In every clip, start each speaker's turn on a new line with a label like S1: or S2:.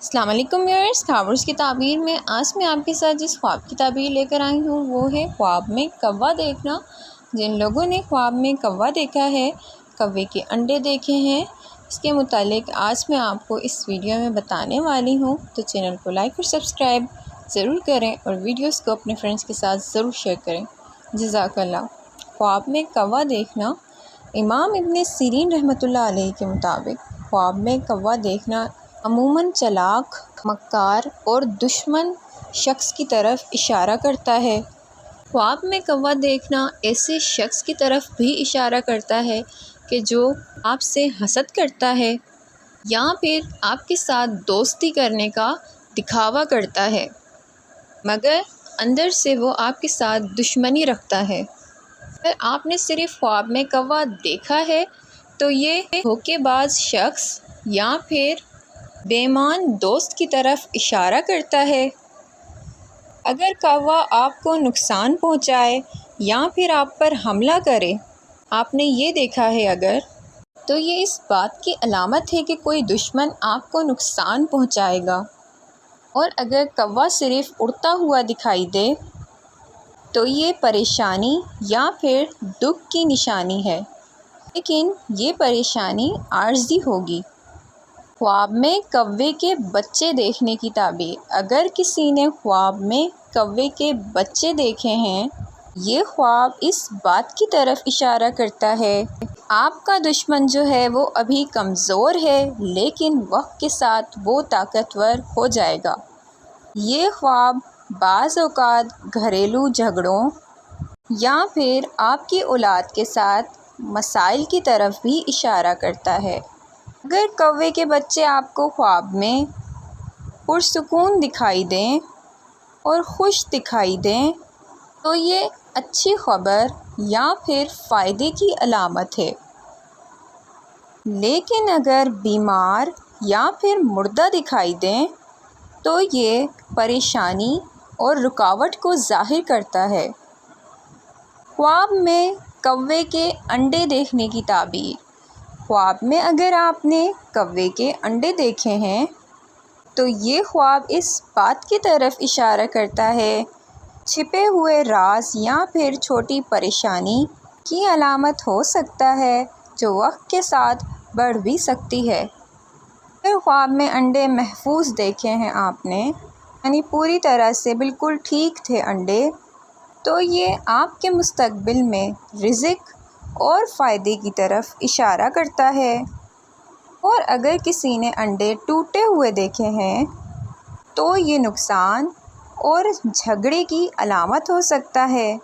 S1: السلام علیکم ویورز، خوابوں کی تعبیر میں آج میں آپ کے ساتھ جس خواب کی تعبیر لے کر آئی ہوں وہ ہے خواب میں کوا دیکھنا۔ جن لوگوں نے خواب میں کوا دیکھا ہے، کوے کے انڈے دیکھے ہیں، اس کے متعلق آج میں آپ کو اس ویڈیو میں بتانے والی ہوں، تو چینل کو لائک اور سبسکرائب ضرور کریں اور ویڈیوز کو اپنے فرینڈز کے ساتھ ضرور شیئر کریں۔ جزاک اللہ۔ خواب میں کوا دیکھنا۔ امام ابن سیرین رحمۃ اللہ علیہ کے مطابق خواب میں کوا دیکھنا عموماً چالاک، مکار اور دشمن شخص کی طرف اشارہ کرتا ہے۔ خواب میں کوا دیکھنا ایسے شخص کی طرف بھی اشارہ کرتا ہے کہ جو آپ سے حسد کرتا ہے یا پھر آپ کے ساتھ دوستی کرنے کا دکھاوا کرتا ہے، مگر اندر سے وہ آپ کے ساتھ دشمنی رکھتا ہے۔ اگر آپ نے صرف خواب میں کوا دیکھا ہے تو یہ دھوکے باز شخص یا پھر بے ایمان دوست کی طرف اشارہ کرتا ہے۔ اگر کوا آپ کو نقصان پہنچائے یا پھر آپ پر حملہ کرے، آپ نے یہ دیکھا ہے اگر، تو یہ اس بات کی علامت ہے کہ کوئی دشمن آپ کو نقصان پہنچائے گا۔ اور اگر کوا صرف اڑتا ہوا دکھائی دے تو یہ پریشانی یا پھر دکھ کی نشانی ہے، لیکن یہ پریشانی عارضی ہوگی۔ خواب میں کوے کے بچے دیکھنے کی تعبیر۔ اگر کسی نے خواب میں کوے کے بچے دیکھے ہیں، یہ خواب اس بات کی طرف اشارہ کرتا ہے کہ آپ کا دشمن جو ہے وہ ابھی کمزور ہے، لیکن وقت کے ساتھ وہ طاقتور ہو جائے گا۔ یہ خواب بعض اوقات گھریلو جھگڑوں یا پھر آپ کی اولاد کے ساتھ مسائل کی طرف بھی اشارہ کرتا ہے۔ اگر کوے کے بچے آپ کو خواب میں پرسکون دکھائی دیں اور خوش دکھائی دیں تو یہ اچھی خبر یا پھر فائدے کی علامت ہے، لیکن اگر بیمار یا پھر مردہ دکھائی دیں تو یہ پریشانی اور رکاوٹ کو ظاہر کرتا ہے۔ خواب میں کوے کے انڈے دیکھنے کی تعبیر۔ خواب میں اگر آپ نے کوے کے انڈے دیکھے ہیں تو یہ خواب اس بات کی طرف اشارہ کرتا ہے چھپے ہوئے راز یا پھر چھوٹی پریشانی کی علامت ہو سکتا ہے جو وقت کے ساتھ بڑھ بھی سکتی ہے۔ اگر خواب میں انڈے محفوظ دیکھے ہیں آپ نے، یعنی پوری طرح سے بالکل ٹھیک تھے انڈے، تو یہ آپ کے مستقبل میں رزق اور فائدے کی طرف اشارہ کرتا ہے۔ اور اگر کسی نے انڈے ٹوٹے ہوئے دیکھے ہیں تو یہ نقصان اور جھگڑے کی علامت ہو سکتا ہے۔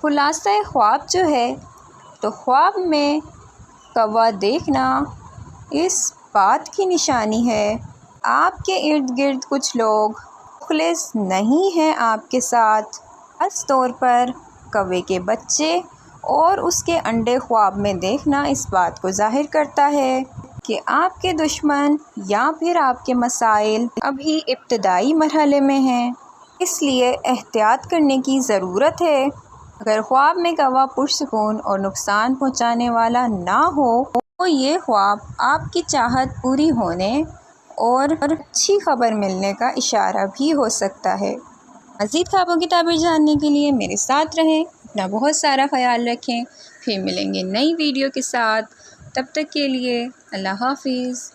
S1: خلاصہ خواب جو ہے، تو خواب میں کوا دیکھنا اس بات کی نشانی ہے آپ کے ارد گرد کچھ لوگ مخلص نہیں ہیں آپ کے ساتھ۔ خاص طور پر کوے کے بچے اور اس کے انڈے خواب میں دیکھنا اس بات کو ظاہر کرتا ہے کہ آپ کے دشمن یا پھر آپ کے مسائل ابھی ابتدائی مرحلے میں ہیں، اس لیے احتیاط کرنے کی ضرورت ہے۔ اگر خواب میں کوا پرسکون اور نقصان پہنچانے والا نہ ہو تو یہ خواب آپ کی چاہت پوری ہونے اور اچھی خبر ملنے کا اشارہ بھی ہو سکتا ہے۔ مزید خوابوں کی تعبیر جاننے کے لیے میرے ساتھ رہیں، اپنا بہت سارا خیال رکھیں، پھر ملیں گے نئی ویڈیو کے ساتھ۔ تب تک کے لیے اللہ حافظ۔